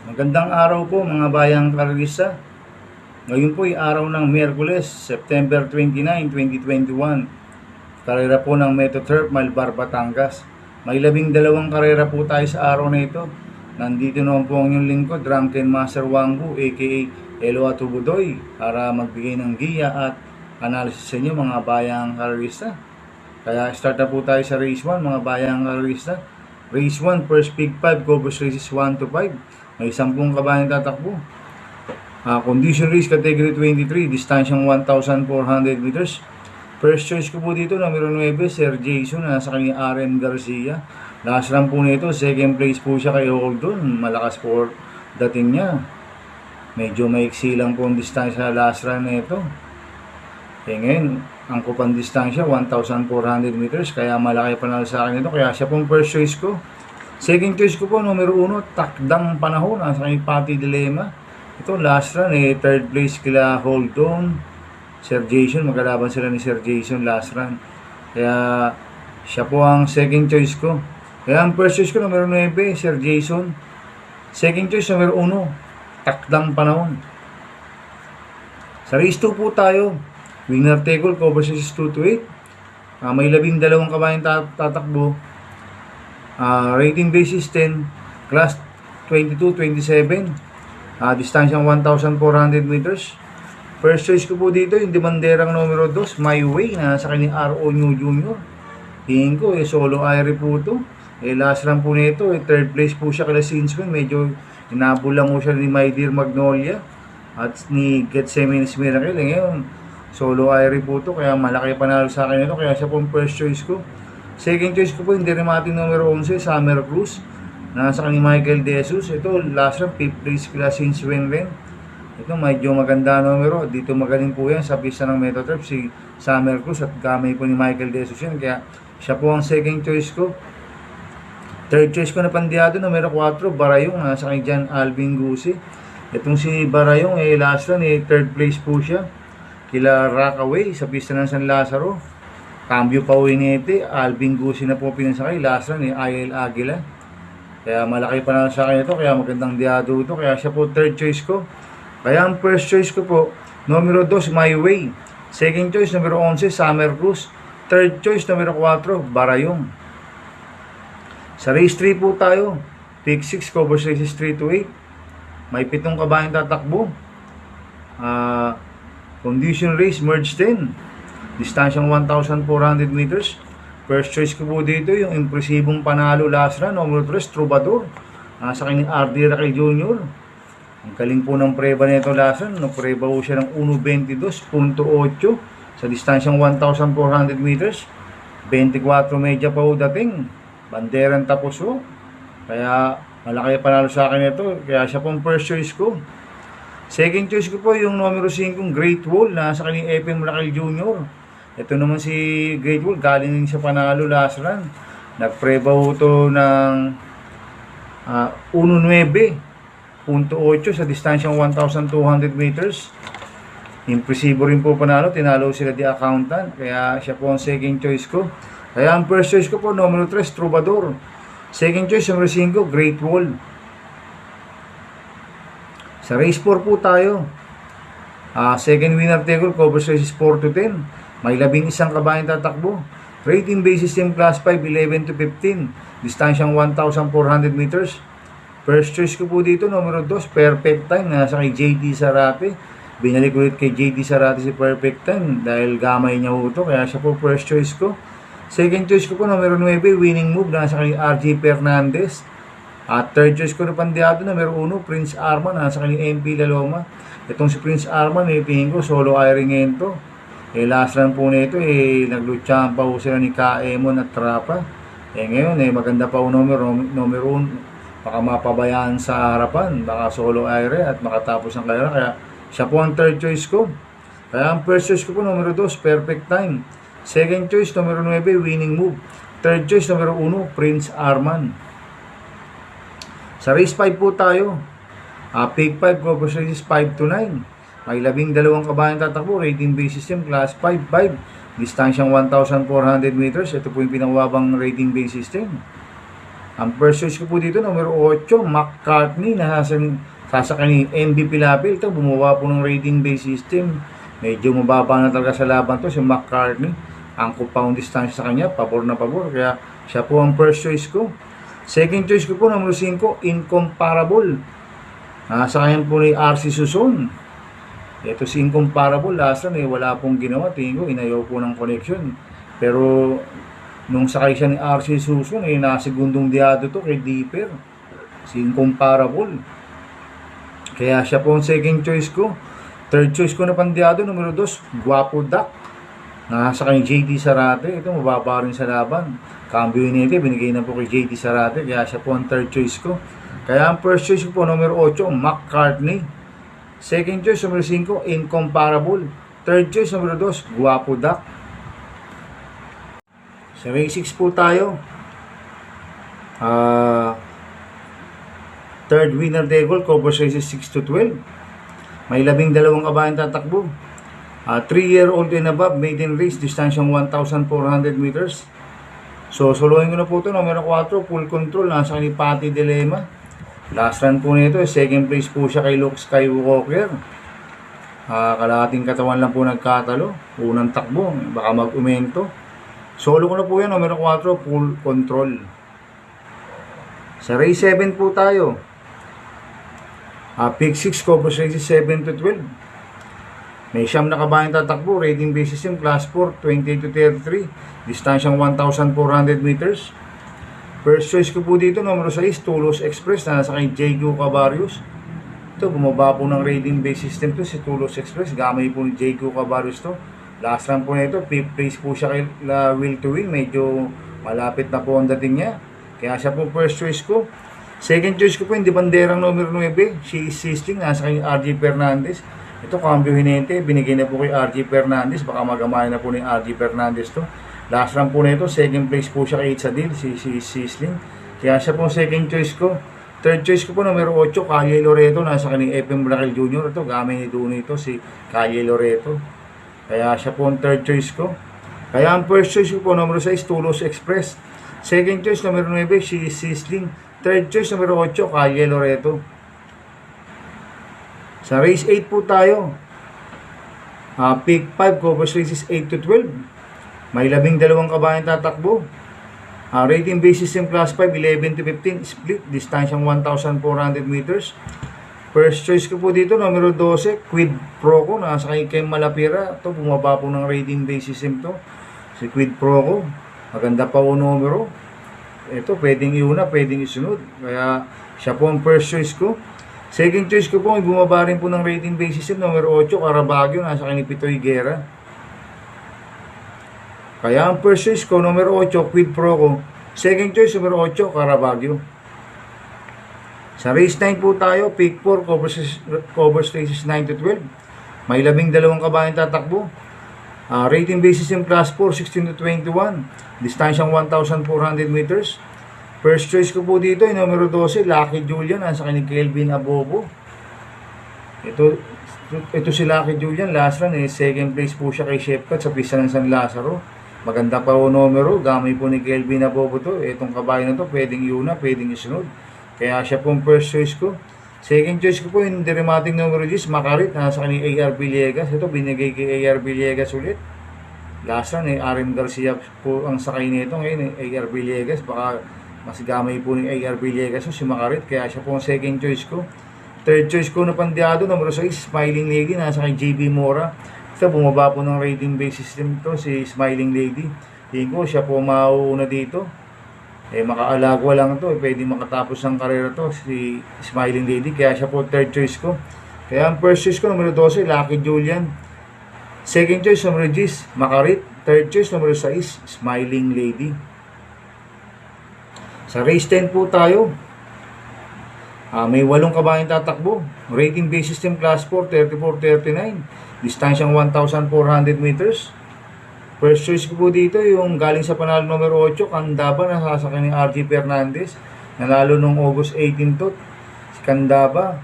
Magandang araw po mga bayang karalista. Ngayon po ay araw ng Miyerkules, September 29, 2021. Karera po ng Metro Turf, Malbar, Batangas. May 12 karera po tayo sa araw na ito. Nandito naman po ang inyong lingkod, Drunken Master Wangbu aka Elo Atubudoy, para magbigay ng giya at analysis sa inyo mga bayang karalista. Kaya start na po tayo sa race 1 mga bayang karalista. Race 1, first pick 5, Cobos races 1 to 5. May 10 kabayan tatakbo. Condition race category 23, distansyang 1,400 meters. First choice ko po dito, numero 9, Sir Jason, nasa kanyang RM Garcia. Last run po nito, second place po siya kay Holdon. Malakas po dating niya. Medyo maiksi lang po ang distansya last run nito. Ngayon, ang kupang distansya 1,400 meters, kaya malaki panalo sa akin ito, kaya siya pong first choice ko. Second choice ko po, numero 1, Takdang Panahon, nasa kanyang Pati Dilema. Ito, last run, third place kila Holdon, Sir Jason, magkalaban sila ni Sir Jason last run. Kaya, siya po ang second choice ko. Kaya ang first choice ko, numero 9, Sir Jason. Second choice, numero 1, Takdang Panahon. Sa race 2 po tayo. Winner take all, cover says 2 to 8. May 12 kabayan tatakbo. Rating basis 10, class 22-27, distansyang 1,400 meters. First choice ko po dito, yung demanderang numero 2, My Way, na sa kanyang RO New Junior. Tingin ko, solo Airy po ito. Last run po nito, third place po siya kala Sinsman. Medyo inabol lang po siya ni My Dear Magnolia at ni Gethsemane's Miracle. Ngayon, solo Airy po ito, kaya malaki panalo sa akin ito, kaya siya po first choice ko. Second choice ko po yung Deremating numero 11, Summer Cruise, nasa kanyang Michael De Jesus. Ito, last run, 5th place kila Since When Ren. Ito, medyo maganda numero. Dito magaling po yan sa pista ng Metro Turf, si Summer Cruise, at kamay po ni Michael De Jesus yan. Kaya siya po ang second choice ko. Third choice ko na pandiado, numero 4, Barayong, nasa kanyang John Alvin Gusi. Itong si Barayong, last run, third place po siya kila Rockaway sa pista ng San Lazaro. Cambio pa Uinete, Alvin Gusi na po pinasakay. Last run, IL Aguila. Kaya malaki pa na sa akin ito, kaya magandang diado ito. Kaya siya po third choice ko. Kaya ang first choice ko po, numero 2, My Way. Second choice, numero 11, Summer Cruise. Third choice, numero 4, Barayong. Sa race 3 po tayo. Pick 6, Cobos races 3 to 8. May 7 kabayan tatakbo. Condition race, merge 10. Distansyang 1,400 meters. First choice ko po dito, yung impresibong panalo last run, numero 3, Troubadour. Sa kanyang RD Raquel Jr. Ang galing po ng preba nito last run. Napreba po siya ng 1.22.8 sa distansyang 1,400 meters. 24 medya pa po dating. Banderang tapos po. Kaya malaki panalo sa akin ito. Kaya siya pong first choice ko. Second choice ko po yung numero 5, Great Wall, nasa kanyang FM Raquel Jr. Ito naman si Great Wall, galing sa panalo last run. Nagpreba ho ito ng 1.9.8 sa distansyang 1,200 meters. Impresibo rin po panalo, tinalo sila di accountant. Kaya siya po ang second choice ko. Kaya ang first choice ko po, numero 3, Troubadour. Second choice, numero 5, Great Wall. Sa race 4 po tayo. Second winner take all, Cobos races 4 to 10. May 11 kabayan tatakbo. Rating basis team class 5, 11 to 15. Distansyang 1,400 meters. First choice ko po dito, numero 2, Perfect Time, nasa kay JT Sarate. Binalik ulit kay JT Sarate si Perfect Time dahil gamay niya po ito, kaya siya po first choice ko. Second choice ko po, numero 9, Winning Move, nasa kay RJ Fernandez. At third choice ko na pandiado, numero 1, Prince Arman, nasa kay MP Laloma. Itong si Prince Arman, tingin ko solo airing ngayon to. Last run po nito, naglutsahan pa po sila ni Kaemon at Trapa. Ngayon, maganda pa po numero 1. Baka mapabayaan sa harapan, baka solo aire at makatapos ang karera. Kaya siya po ang third choice ko. Kaya ang first choice ko po, numero 2, Perfect Time. Second choice, numero 9, Winning Move. Third choice, numero 1, Prince Arman. Sa race 5 po tayo. Pick 5, Cobras Races 5 to 9. May 12 kabayan tatakbo, rating base system, class 5-5. Distansyang 1,400 meters. Ito po yung pinakababang rating base system. Ang first choice ko po dito, numero 8, McCartney, na sasakay ni MB Pilapil. Ito, bumaba po ng rating base system. Medyo mababa na talaga sa laban to si McCartney. Ang compound distance sa kanya, pabor na pabor. Kaya siya po ang first choice ko. Second choice ko po, numero 5, Incomparable. Sa kanya po ni RC Suson. Ito si Incomparable, last run wala pong ginawa. Tingin ko, inayaw po ng connection. Pero nung sakay siya ni RC Suson, nasegundong diado to kay Dipper. Si Incomparable. Kaya siya po ang second choice ko. Third choice ko na pandiado, numero 2, Guapo Duck. Nakasakay JT Sarate. Ito, mababa rin sa laban. Cambio nito, binigay na po kay JT Sarate. Kaya siya po ang third choice ko. Kaya ang first choice ko po, numero 8, McCartney. Second choice, numero 5, Incomparable. Third choice, numero 2, Guapo Duck. Sa race 6 po tayo. Third winner Degol, Cobras Races 6 to 12. May 12 kabayan tatakbo. 3-year-old and above, maiden race, distansyang 1,400 meters. So, solohin ko na po ito, numero 4, Full Control, nasa ni Patty Dilema. Last run po nito, second place po siya kay Luke Skywalker. Kalahating katawan lang po nagkatalo. Unang takbo, baka mag-umento. Solo ko na po yan, numero 4, Full Control. Sa race 7 po tayo. Pick 6, Cobras Races 7 to 12. May siyam na kabayan tatakbo, rating base system, class 4, 28 to 33. Distansyang 1,400 meters. First choice ko po dito, numero 6, Tulos Express, na nasa kay Jago Cabarios. Ito, bumaba po ng rating base system to si Tulos Express. Gamay po ni Jago Cabarios to. Last run po nito, 5th place po siya kay Will to Win. Medyo malapit na po ang dating niya. Kaya siya po first choice ko. Second choice ko po, hindi banderang numero 9, si Sisling, nasa kay RG Fernandez. Ito, Cambio Hinente, binigay na po kay RG Fernandez. Baka magamay na po ni RG Fernandez to. Last run po nito, second place po siya kay Itzadil, si Sisling. Kaya siya po second choice ko. Third choice ko po, numero 8, Calle Loreto, nasa kani FM Brakel Jr. Ito, gamay ni Duno ito, si Calle Loreto. Kaya siya po ang third choice ko. Kaya ang first choice ko po, numero 6, Tulos Express. Second choice, numero 9, si Sisling. Third choice, numero 8, Calle Loreto. Sa race 8 po tayo. Pick 5, Cobras Races 8 to 12. May 12 kabayan tatakbo. Rating base system, class 5, 11 to 15. Split, distansyang 1,400 meters. First choice ko po dito, numero 12, Quid Pro Quo. Nasa kay Kem Malapira. Ito, bumaba po ng rating base system to. Si Quid Pro Quo. Maganda pa po numero. Ito, pwedeng iuna, pwedeng isunod. Kaya, siya po ang first choice ko. Second choice ko po, may bumaba rin po ng rating base system, numero 8, Carabagio, nasa kay Pitoy Guerra. Kaya ang first choice ko, numero 8, Quid Pro Quo. Second choice, numero 8, Carabagio. Sa race 9 po tayo, pick 4, Cobras Races 9 to 12. May 12 kabayan tatakbo. Rating base system, class 4, 16 to 21. Distansyang 1,400 meters. First choice ko po dito ay numero 12, Lucky Julian, nasa kay Kelvin Abobo. Ito si Lucky Julian, last run second place po siya kay Shepard sa pista ng San Lazaro. Maganda pa po numero, gamay po ni Kelvin Abobo to. Itong kabayan na to, pwedeng iuna, pwedeng isunod. Kaya siya po ang first choice ko. Second choice ko po yung dramatic numero 10, Makarit, nasa kay AR Villegas. Ito, binigay kay AR Villegas ulit. Last run RM Garcia po ang sakay nito. Ngayon AR Villegas, baka mas gamay po ni AR Villegas si Makarit. Kaya siya po ang second choice ko. Third choice ko na pandiado, numero 6, Smiling Lady, nasa kay JB Mora. Ito, bumaba po ng rating base system to si Smiling Lady. Tingin ko siya po mauuna dito. Makaalagwa lang to, pwede makatapos ng karera to si Smiling Lady. Kaya siya po third choice ko. Kaya ang first choice ko, numero 12, Lucky Julian. Second choice, numero 10, Makarit. Third choice, numero 6, Smiling Lady. Sa race 10 po tayo. May 8 kabayan tatakbo. Rating base system, class 4, 34-39. Distansyang 1,400 meters. First choice ko po dito yung galing sa panalo numero 8, Kandaba, na sasakyan ni RG Fernandez. Nanalo nung August 18 to. Si Candaba.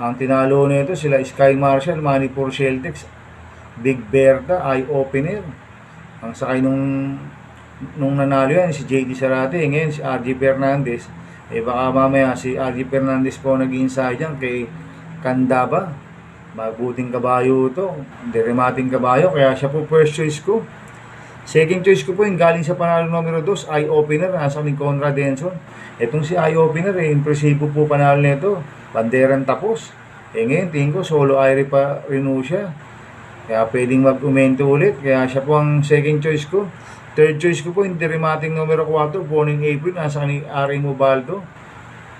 Ang tinalo nito sila Sky Marshall, Manipur Celtics, Big Berta, Eye Opener. Ang sakay nung nanalo yan, si JD Sarate. Ngayon si RG Fernandez. Baka mamaya si RG Fernandez po nag-inside yan kay Candaba. Mabuting kabayo to. Derimating kabayo. Kaya siya po first choice ko. Second choice ko po yung galing sa panalo numero 2, Eye Opener. Nasa ni Conrad Denson. Itong si Eye Opener, impresibo po panalo nito. Banderan tapos. Ngayon, tingin ko, solo Eye pa rin siya. Kaya pwedeng mag-umento ulit. Kaya siya po ang second choice ko. Third choice ko po yung derimating numero 4, born in April. Nasa ni Ari Mobaldo.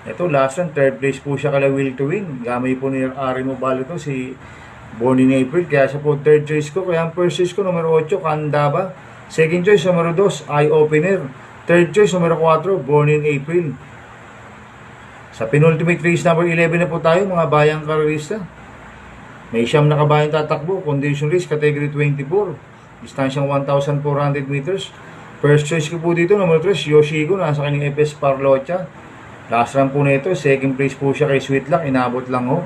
Ito, last one, third place po siya kala Will to Win. Gamay po ni Ari Mobaldo to, si born in April. Kaya siya po third choice ko. Kaya ang first choice ko, numero 8, Candaba. Second choice, numero 2, Eye Opener. Third choice, numero 4, born in April. Sa penultimate race number 11 na po tayo, mga bayang karerista. May siyam na kabayang tatakbo. Condition race, category 24. Distansyang 1,400 meters. First choice ko po dito, numero 3, Yoshiko. Nasa kanyang FS Parlocha. Last run po nito, second place po siya kay Sweet Luck, inabot lang ho.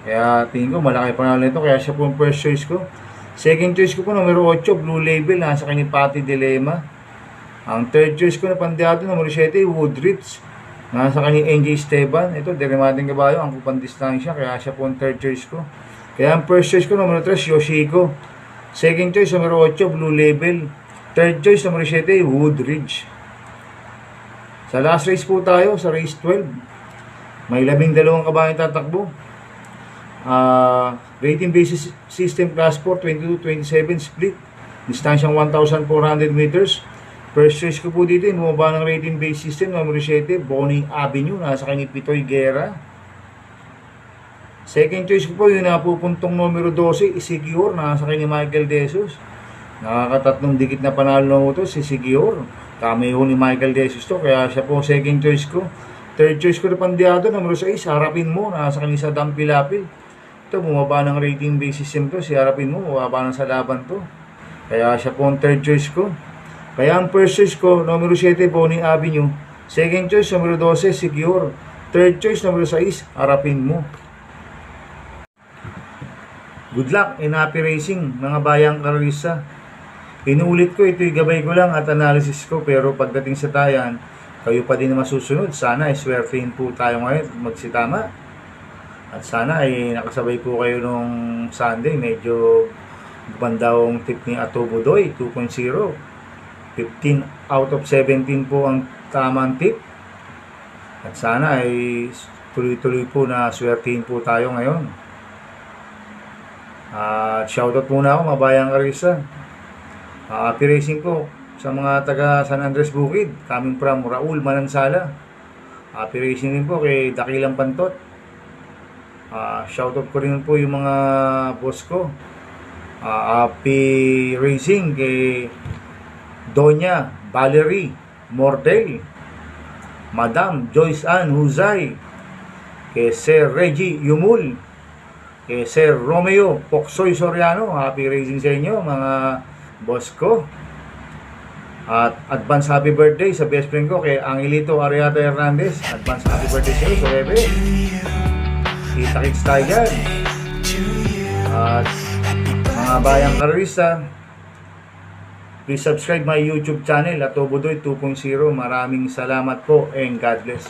Kaya tingin ko, malaki panalo nito, kaya siya po ang first choice ko. Second choice ko po, numero 8, Blue Label, nasa kanyang Pati Dilema. Ang third choice ko na pandiado, numero 7, Woodridge, nasa kanyang NJ Esteban. Ito, derimating kabayo, ang kupang distansya, kaya siya po ang third choice ko. Kaya ang first choice ko, numero 3, Yoshiko. Second choice, numero 8, Blue Label. Third choice, numero 7, Woodridge. Sa last race po tayo, sa race 12, may 12 kabayang tatakbo. Rating basis system class 4, 22-27 split. Distansyang 1,400 meters. First choice ko po dito, bumaba ng rating based system, numero 7, Bonnie Avenue, nasa kanyang Pitoy Guerra. Second choice ko po, yung napupuntong numero 12, Isigior, nasa kanyang Michael De Jesus. Nakakatatlong dikit na panalo na ito, si Isigior. Cameo ni Michael De Jesus to, kaya siya po second choice ko. Third choice ko na pandiado, numero 6, Harapin Mo, nasa kanisa Sadam Pilapil. Ito, bumaba ng rating base system to, si Harapin Mo, bumaba ng sa laban to. Kaya siya po ang third choice ko. Kaya ang first choice ko, numero 7, Bonnie Avenue. Second choice, numero 12, Secure. Third choice, numero 6, Harapin Mo. Good luck and happy racing, mga bayang karerista. Inuulit ko, ito'y gabay ko lang at analysis ko, pero pagdating sa tayan, kayo pa din na masusunod. Sana ay swertein po tayo ngayon magsitama. At sana ay nakasabay po kayo nung Sunday. Medyo bandawang tip ni Ato Budoy, 2.0. 15 out of 17 po ang tamang tip. At sana ay tuloy-tuloy po na swertein po tayo ngayon. At shoutout muna ako, mabayang karisa. Happy racing po sa mga taga San Andres Bukid, coming from Raul Manansala. Happy racing din po kay Dakilang Pantot. Shoutout ko rin po yung mga boss ko. Happy racing kay Donya Valerie Mortel, Madam Joyce Ann Huzay, kay Sir Reggie Yumul, kay Sir Romeo Poksoy Soriano. Happy racing sa inyo mga boss ko. At advance happy birthday sa best friend ko kay Angelito Ariado Hernandez. Advance happy birthday sa iyo, Bebe. Kita-kits tayo dyan. At mga bayang karerista, please subscribe my YouTube channel, Ato Budoy 2.0. Maraming salamat po and God bless.